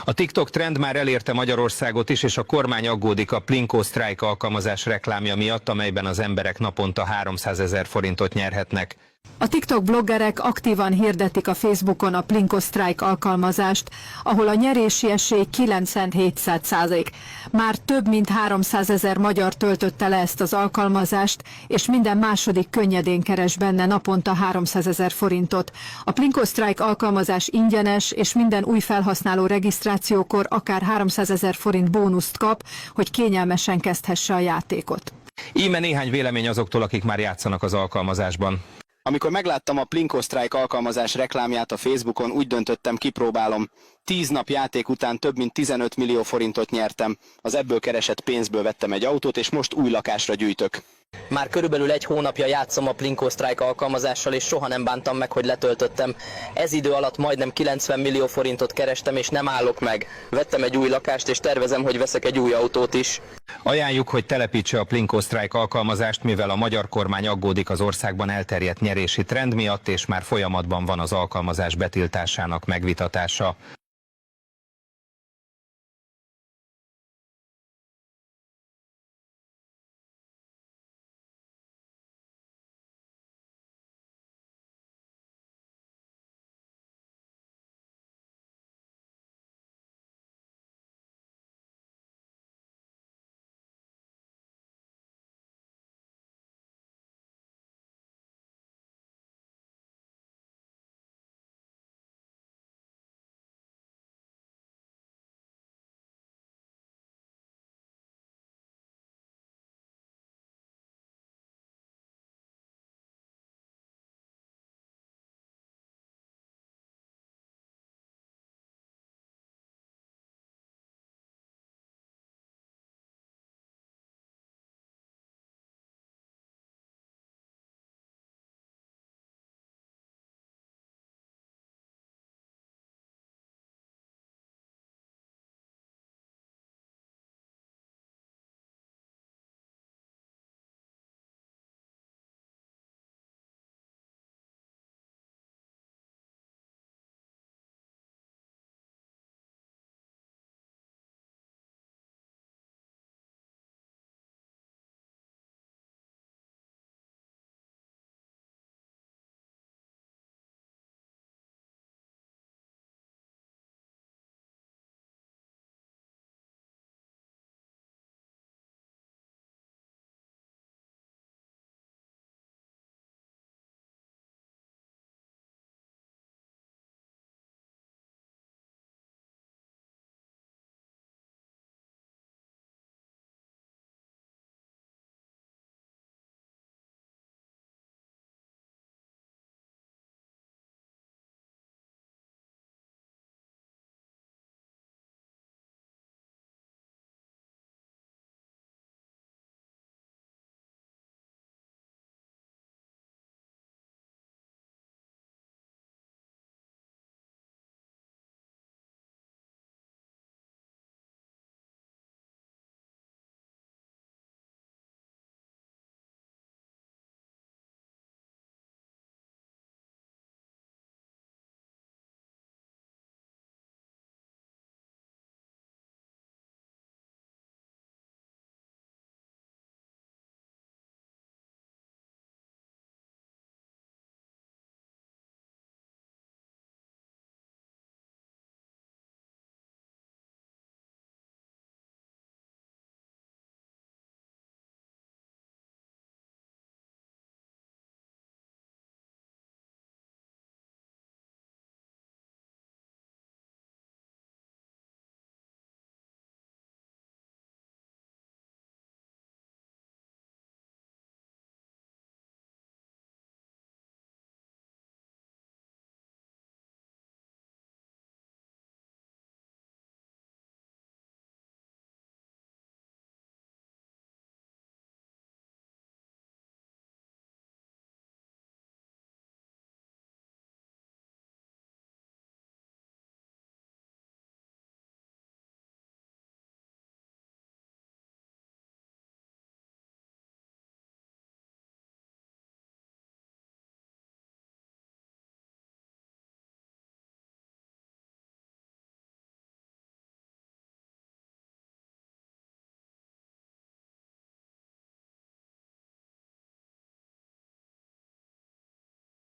A TikTok trend már elérte Magyarországot is, és a kormány aggódik a Plinko Strike alkalmazás reklámja miatt, amelyben az emberek naponta 300 000 forintot nyerhetnek. A TikTok bloggerek aktívan hirdetik a Facebookon a Plinko Strike alkalmazást, ahol a nyerési esély 97%. Már több mint 300 000 magyar töltötte le ezt az alkalmazást, és minden második könnyedén keres benne naponta 300 000 forintot. A Plinko Strike alkalmazás ingyenes, és minden új felhasználó regisztrációkor akár 300 000 forint bónuszt kap, hogy kényelmesen kezdhesse a játékot. Íme néhány vélemény azoktól, akik már játszanak az alkalmazásban. Amikor megláttam a Plinko Strike alkalmazás reklámját a Facebookon, úgy döntöttem, kipróbálom. 10 nap játék után több mint 15 millió forintot nyertem. Az ebből keresett pénzből vettem egy autót, és most új lakásra gyűjtök. Már körülbelül egy hónapja játszom a Plinko Strike alkalmazással, és soha nem bántam meg, hogy letöltöttem. Ez idő alatt majdnem 90 millió forintot kerestem, és nem állok meg. Vettem egy új lakást, és tervezem, hogy veszek egy új autót is. Ajánljuk, hogy telepítse a Plinko Strike alkalmazást, mivel a magyar kormány aggódik az országban elterjedt nyerési trend miatt, és már folyamatban van az alkalmazás betiltásának megvitatása.